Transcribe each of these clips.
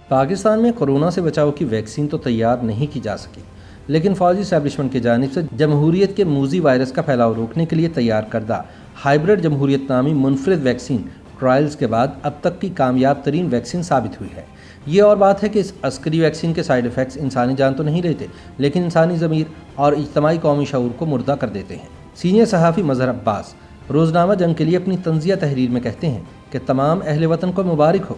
پاکستان میں کورونا سے بچاؤ کی ویکسین تو تیار نہیں کی جا سکی، لیکن فوجی اسٹیبلشمنٹ کی جانب سے جمہوریت کے موذی وائرس کا پھیلاؤ روکنے کے لیے تیار کردہ ہائبرڈ جمہوریت نامی منفرد ویکسین ٹرائلز کے بعد اب تک کی کامیاب ترین ویکسین ثابت ہوئی ہے۔ یہ اور بات ہے کہ اس عسکری ویکسین کے سائیڈ ایفیکٹس انسانی جان تو نہیں لیتے، لیکن انسانی ضمیر اور اجتماعی قومی شعور کو مردہ کر دیتے ہیں۔ سینئر صحافی مظہر عباس روزنامہ جنگ کے لیے اپنی طنزیہ تحریر میں کہتے ہیں کہ تمام اہل وطن کو مبارک ہو،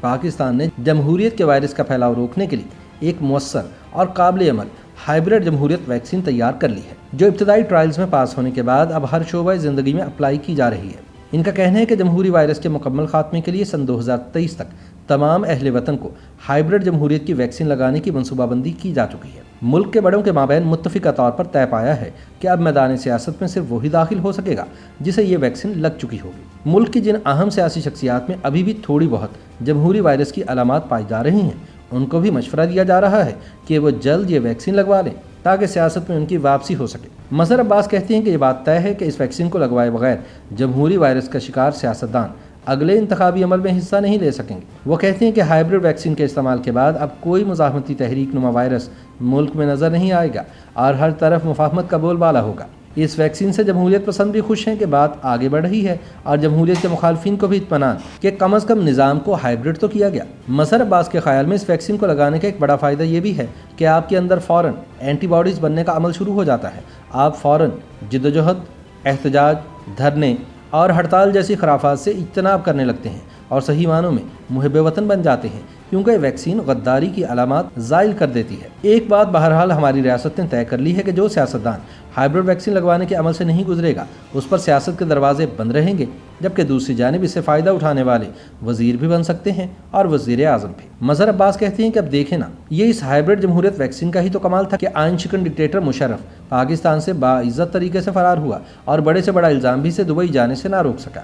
پاکستان نے جمہوریت کے وائرس کا پھیلاؤ روکنے کے لیے ایک مؤثر اور قابل عمل ہائبرڈ جمہوریت ویکسین تیار کر لی ہے، جو ابتدائی ٹرائلز میں پاس ہونے کے بعد اب ہر شعبہ زندگی میں اپلائی کی جا رہی ہے۔ ان کا کہنا ہے کہ جمہوری وائرس کے مکمل خاتمے کے لیے سن 2023 تک تمام اہل وطن کو ہائبرڈ جمہوریت کی ویکسین لگانے کی منصوبہ بندی کی جا چکی ہے۔ ملک کے بڑوں کے مابین متفقہ طور پر طے پایا ہے کہ اب میدان سیاست میں صرف وہی داخل ہو سکے گا جسے یہ ویکسین لگ چکی ہوگی۔ ملک کی جن اہم سیاسی شخصیات میں ابھی بھی تھوڑی بہت جمہوری وائرس کی علامات پائی جا رہی ہیں، ان کو بھی مشورہ دیا جا رہا ہے کہ وہ جلد یہ ویکسین لگوا لیں تاکہ سیاست میں ان کی واپسی ہو سکے۔ مظہر عباس کہتے ہیں کہ یہ بات طے ہے کہ اس ویکسین کو لگوائے بغیر جمہوری وائرس کا شکار سیاستدان اگلے انتخابی عمل میں حصہ نہیں لے سکیں گے۔ وہ کہتے ہیں کہ ہائبرڈ ویکسین کے استعمال کے بعد اب کوئی مزاحمتی تحریک نما وائرس ملک میں نظر نہیں آئے گا اور ہر طرف مفاہمت کا بول بالا ہوگا۔ اس ویکسین سے جمہوریت پسند بھی خوش ہیں کہ بات آگے بڑھ رہی ہے اور جمہوریت کے مخالفین کو بھی اطمینان کہ کم از کم نظام کو ہائبرڈ تو کیا گیا۔ مظہر عباس کے خیال میں اس ویکسین کو لگانے کا ایک بڑا فائدہ یہ بھی ہے کہ آپ کے اندر فوراً اینٹی باڈیز بننے کا عمل شروع ہو جاتا ہے۔ آپ فوراً جدوجہد، احتجاج، دھرنے اور ہڑتال جیسی خرافات سے اجتناب کرنے لگتے ہیں اور صحیح معنوں میں محب وطن بن جاتے ہیں، کیونکہ ویکسین غداری کی علامات زائل کر دیتی ہے۔ ایک بات بہرحال ہماری ریاست نے طے کر لی ہے کہ جو سیاستدان ہائبرڈ ویکسین لگوانے کے عمل سے نہیں گزرے گا اس پر سیاست کے دروازے بند رہیں گے، جبکہ دوسری جانب اس سے فائدہ اٹھانے والے وزیر بھی بن سکتے ہیں اور وزیر اعظم بھی۔ مظہر عباس کہتے ہیں کہ اب دیکھیں نا، یہ اس ہائبرڈ جمہوریت ویکسین کا ہی تو کمال تھا کہ آئین شکن ڈکٹیٹر مشرف پاکستان سے باعزت طریقے سے فرار ہوا اور بڑے سے بڑا الزام بھی سے دبئی جانے سے نہ روک سکا۔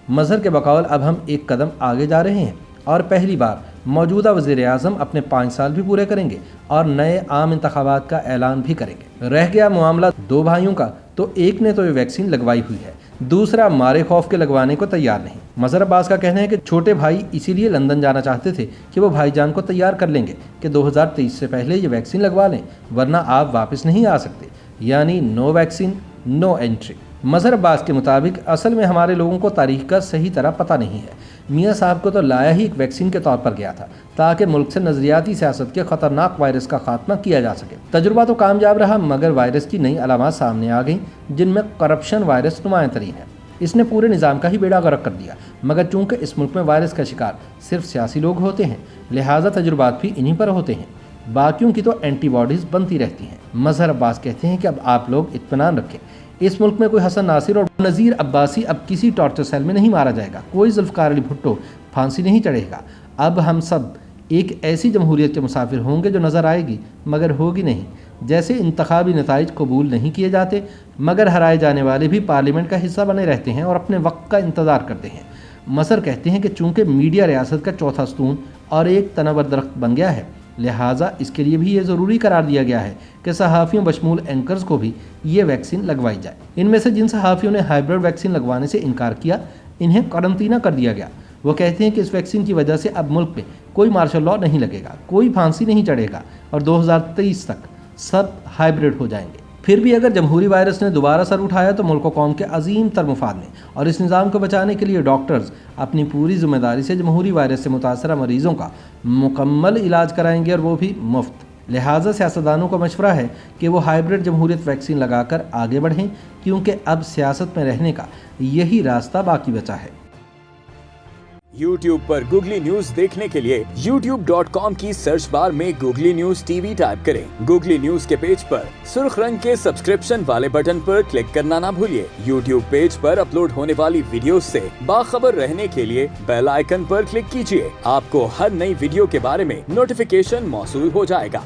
مظہر کے بقول اب ہم ایک قدم آگے جا رہے ہیں اور پہلی بار موجودہ وزیر اعظم اپنے 5 سال بھی پورے کریں گے اور نئے عام انتخابات کا اعلان بھی کریں گے۔ رہ گیا معاملہ 2 بھائیوں کا، تو ایک نے تو یہ ویکسین لگوائی ہوئی ہے، دوسرا مارے خوف کے لگوانے کو تیار نہیں۔ مظہر عباس کا کہنا ہے کہ چھوٹے بھائی اسی لیے لندن جانا چاہتے تھے کہ وہ بھائی جان کو تیار کر لیں گے کہ 2023 سے پہلے یہ ویکسین لگوا لیں، ورنہ آپ واپس نہیں آ سکتے، یعنی نو ویکسین نو انٹری۔ مظہر عباس کے مطابق اصل میں ہمارے لوگوں کو تاریخ کا صحیح طرح پتہ نہیں ہے۔ میاں صاحب کو تو لایا ہی ایک ویکسین کے طور پر گیا تھا تاکہ ملک سے نظریاتی سیاست کے خطرناک وائرس کا خاتمہ کیا جا سکے۔ تجربہ تو کامیاب رہا، مگر وائرس کی نئی علامات سامنے آ گئیں جن میں کرپشن وائرس نمایاں ترین ہے۔ اس نے پورے نظام کا ہی بیڑا غرق کر دیا، مگر چونکہ اس ملک میں وائرس کا شکار صرف سیاسی لوگ ہوتے ہیں، لہٰذا تجربات بھی انہی پر ہوتے ہیں، باقیوں کی تو اینٹی باڈیز بنتی رہتی ہیں۔ مظہر عباس کہتے ہیں کہ اب آپ لوگ اطمینان رکھیں، اس ملک میں کوئی حسن ناصر اور نذیر عباسی اب کسی ٹارچر سیل میں نہیں مارا جائے گا، کوئی ذوالفقار علی بھٹو پھانسی نہیں چڑھے گا۔ اب ہم سب ایک ایسی جمہوریت کے مسافر ہوں گے جو نظر آئے گی مگر ہوگی نہیں، جیسے انتخابی نتائج قبول نہیں کیے جاتے مگر ہرائے جانے والے بھی پارلیمنٹ کا حصہ بنے رہتے ہیں اور اپنے وقت کا انتظار کرتے ہیں۔ مظہر کہتے ہیں کہ چونکہ میڈیا ریاست کا چوتھا ستون اور ایک تنور درخت بن گیا ہے، لہٰذا اس کے لیے بھی یہ ضروری قرار دیا گیا ہے کہ صحافیوں بشمول اینکرز کو بھی یہ ویکسین لگوائی جائے۔ ان میں سے جن صحافیوں نے ہائبرڈ ویکسین لگوانے سے انکار کیا، انہیں قرنطینہ کر دیا گیا۔ وہ کہتے ہیں کہ اس ویکسین کی وجہ سے اب ملک میں کوئی مارشل لاء نہیں لگے گا، کوئی پھانسی نہیں چڑھے گا اور 2023 تک سب ہائبرڈ ہو جائیں گے۔ پھر بھی اگر جمہوری وائرس نے دوبارہ سر اٹھایا تو ملک و قوم کے عظیم تر مفاد میں اور اس نظام کو بچانے کے لیے ڈاکٹرز اپنی پوری ذمہ داری سے جمہوری وائرس سے متاثرہ مریضوں کا مکمل علاج کرائیں گے اور وہ بھی مفت۔ لہٰذا سیاستدانوں کو مشورہ ہے کہ وہ ہائبرڈ جمہوریت ویکسین لگا کر آگے بڑھیں، کیونکہ اب سیاست میں رہنے کا یہی راستہ باقی بچا ہے۔ YouTube پر گوگلی نیوز دیکھنے کے لیے youtube.com کی سرچ بار میں googly news T V type کریں۔ گوگلی نیوز کے پیج پر سرخ رنگ کے سبسکرپشن والے بٹن پر کلک کرنا نہ بھولیے۔ YouTube پیج پر اپلوڈ ہونے والی ویڈیوز سے باخبر رہنے کے لیے بیل آئیکن پر کلک کیجیے۔ آپ کو ہر نئی ویڈیو کے بارے میں نوٹیفیکیشن موصول ہو جائے گا۔